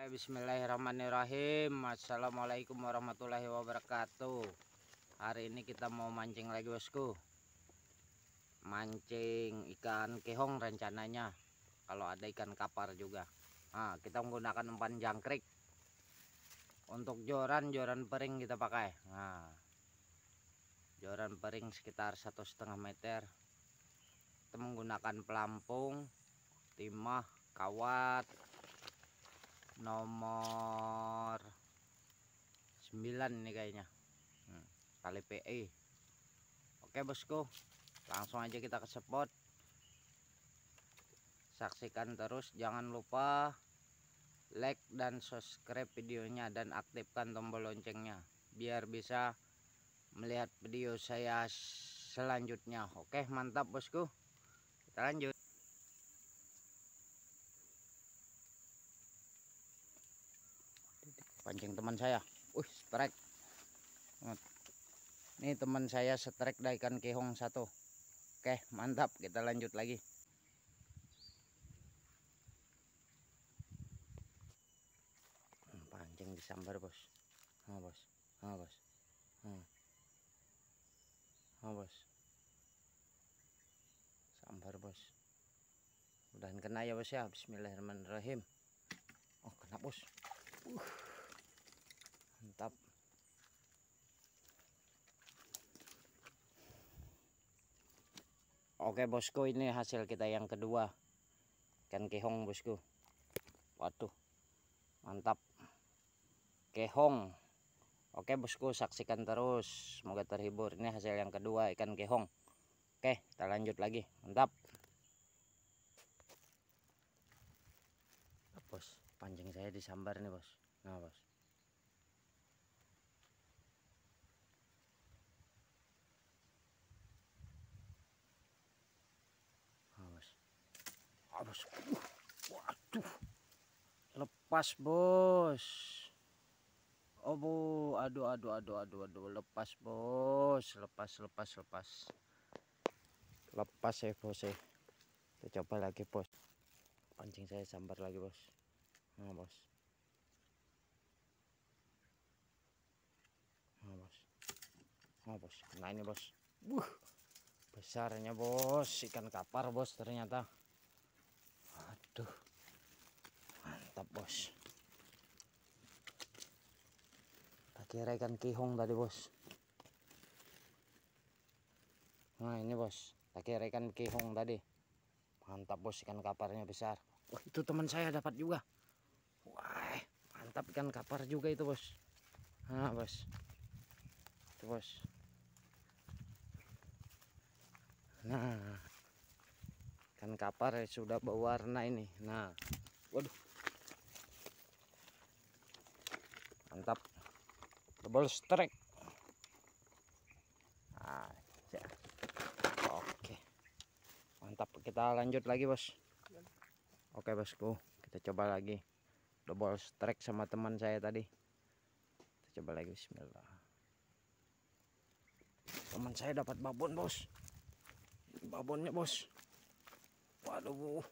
Bismillahirrahmanirrahim. Assalamualaikum warahmatullahi wabarakatuh. Hari ini kita mau mancing lagi bosku. Mancing ikan kehong rencananya. Kalau ada ikan kapar juga. Nah, kita menggunakan umpan jangkrik. Untuk joran pering kita pakai. Nah, joran pering sekitar 1,5 meter. Kita menggunakan pelampung, timah, kawat nomor 9 ini kayaknya, kali PE. Oke bosku, langsung aja kita ke spot. Saksikan terus, jangan lupa like dan subscribe videonya dan aktifkan tombol loncengnya biar bisa melihat video saya selanjutnya. Oke, mantap bosku, kita lanjut. Pancing teman saya, strike. Ini teman saya strike dari ikan kehong 1. Oke, mantap, kita lanjut lagi. Pancing disambar bos. Bos. Bos. Sambar bos. Mudahan kena ya bos ya. Bismillahirrahmanirrahim. Oh, kena bos. Mantap. Oke bosku, ini hasil kita yang kedua. Ikan kehong bosku. Waduh, mantap. Kehong. Oke bosku, saksikan terus, semoga terhibur. Ini hasil yang kedua ikan kehong. Oke, kita lanjut lagi. Mantap. Bos, pancing saya disambar nih bos. Nah bos. Bos. Waduh, lepas bos. Oh bu, aduh, lepas bos, lepas ya bos ya. Kita coba lagi bos. Pancing saya sambar lagi bos. Nah bos. Nah ini bos. Besarnya bos, ikan kapar bos ternyata. Aduh, mantap bos. Tak kira ikan kehong tadi bos. Nah ini bos, tak kira ikan kehong tadi. Mantap bos, ikan kaparnya besar. Wah, itu teman saya dapat juga. Wah, mantap, ikan kapar juga itu bos. Nah bos, itu bos. Nah, ikan kapar sudah berwarna ini. Nah, waduh, mantap, double strike. Aja. Oke, mantap, kita lanjut lagi bos. Oke bosku, kita coba lagi double strike sama teman saya tadi. Kita coba lagi, bismillah. Teman saya dapat babon bos. Babonnya bos. Waduh,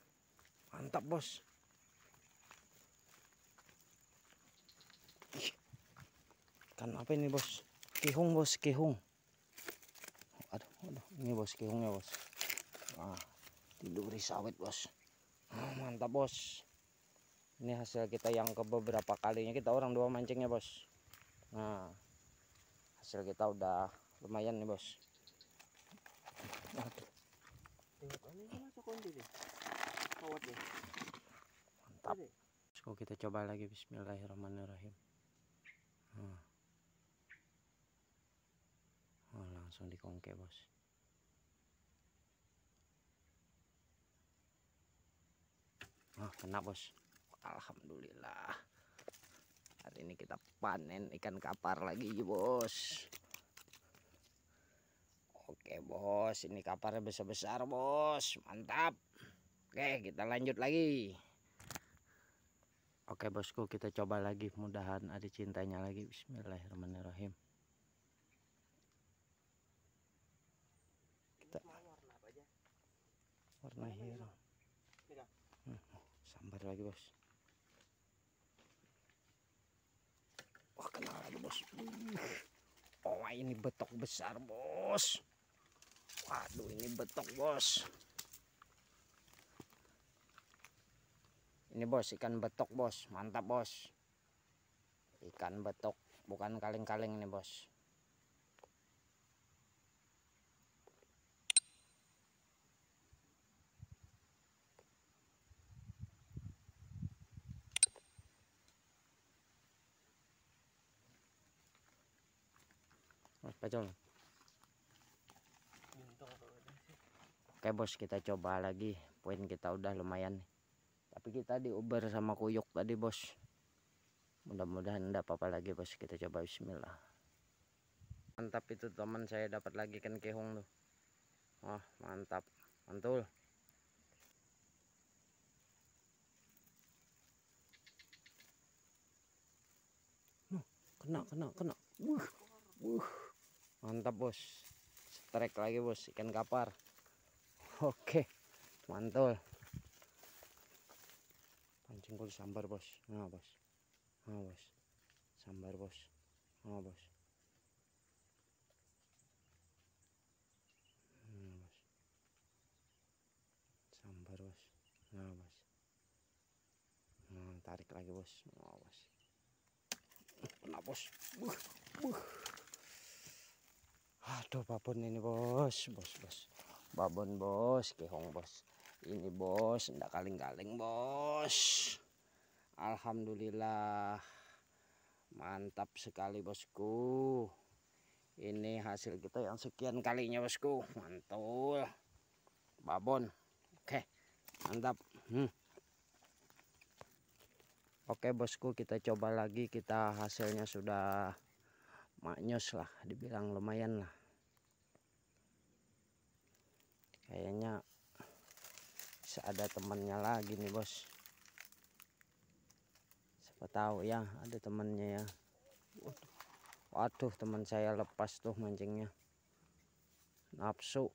mantap bos. Kan apa ini bos? Kehong bos, kehong. Aduh, ini bos kehongnya bos. Nah, tiduri sawit bos. Mantap bos. Ini hasil kita yang ke beberapa kalinya, kita orang 2 mancingnya bos. Nah, hasil kita udah lumayan nih bos. Aduh. Mantap. So, kita coba lagi, bismillahirrahmanirrahim. Langsung dikongke bos. Kena bos. Alhamdulillah. Hari ini kita panen ikan kapar lagi bos. Oke bos, ini kaparnya besar-besar bos. Mantap. Oke, kita lanjut lagi. Oke bosku, kita coba lagi, mudahan ada cintanya lagi. Bismillahirrahmanirrahim. Kita warna hitam. Sambar lagi bos. bos. Oh ini betok besar bos. Waduh ini betok bos. Ini bos ikan betok bos, mantap bos. Ikan betok bukan kaleng-kaleng ini bos. Pacol. Oke bos, kita coba lagi. Poin kita udah lumayan. Tapi kita diuber sama kuyuk tadi bos. Mudah-mudahan enggak apa-apa lagi bos. Kita coba bismillah. Mantap itu teman saya dapat lagi ikan kehong tuh. Wah mantap. Mantul. Kena. Mantap bos. Strike lagi bos, ikan kapar. Oke, mantul. Pancing kul sambar bos. Nah bos. Sambar bos. Nah bos. Sambar bos. Nah bos. Nah, tarik lagi bos. Nah bos. Kena bos. Aduh babon ini bos. Babon bos, kehong bos. Ini bos, ndak kaleng-kaleng bos. Alhamdulillah. Mantap sekali bosku. Ini hasil kita yang sekian kalinya bosku. Mantul. Babon. Oke, mantap. Oke bosku, kita coba lagi. Kita hasilnya sudah maknyos lah, dibilang lumayan lah. Kayaknya bisa ada temannya lagi nih bos. Siapa tahu ya ada temannya ya. Waduh teman saya lepas tuh mancingnya. Nafsu.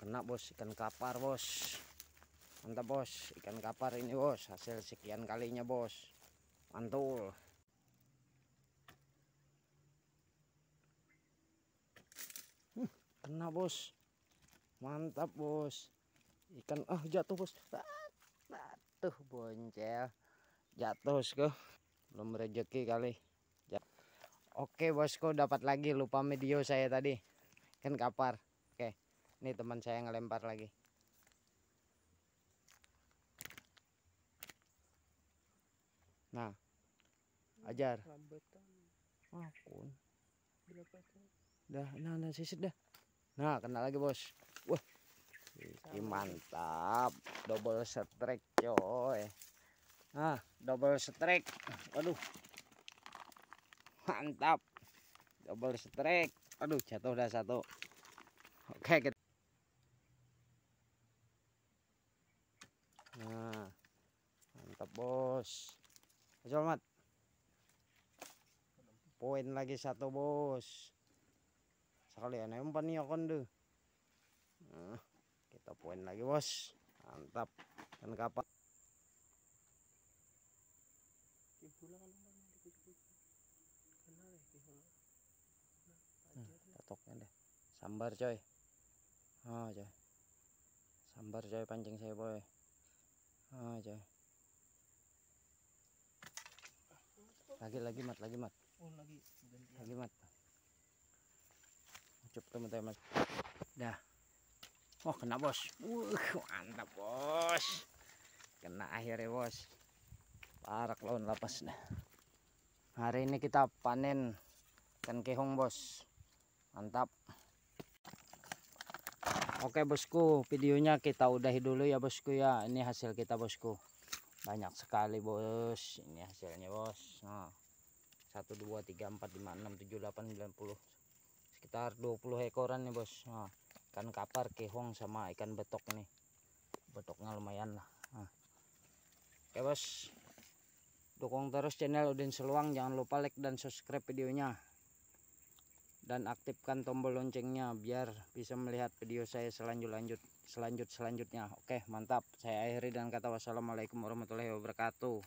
Kena bos, ikan kapar bos. Mantap bos, ikan kapar ini bos. Hasil sekian kalinya bos. Mantul. Kena bos. Mantap bos. Ikan jatuh bos. Tuh boncel. Jatuh bosku. Belum rezeki kali. Oke bosku, dapat lagi, lupa video saya tadi. Ikan kapar. Oke. Ini teman saya ngelempar lagi. Nah. Ajar. Akun. Dah, nah sisit dah. Nah, kena lagi bos. Wah, ini mantap, double strike coy. Nah, double strike. Waduh, mantap, double strike. Aduh, jatuh dah satu. Oke, kita. Nah, mantap bos. Selamat. Poin lagi satu bos. Sekalian umpan nih akon deh. Nah, kita poin lagi bos. Mantap. Dan kapan? Patoknya deh. Sambar coy. Coy. Sambar coy pancing saya boy. Coy. Lagi mat. Oh lagi mat. Cukup teman-teman. Dah. Oh kena bos. Mantap bos. Kena akhirnya bos. Parak lawan lapas dah. Hari ini kita panen ikan kehong bos. Mantap. Oke bosku, videonya kita udahi dulu ya bosku ya. Ini hasil kita bosku. Banyak sekali bos. Ini hasilnya bos. Nah. 1 2 3 4 5 6 7 8 9 10. Sekitar 20 ekoran nih bos. Nah, ikan kapar, kehong sama ikan betok nih. Betoknya lumayan lah. Nah. Oke bos. Dukung terus channel Udin Seluang, jangan lupa like dan subscribe videonya. Dan aktifkan tombol loncengnya biar bisa melihat video saya selanjut-lanjut. selanjutnya. Oke, mantap. Saya akhiri dengan kata wassalamualaikum warahmatullahi wabarakatuh.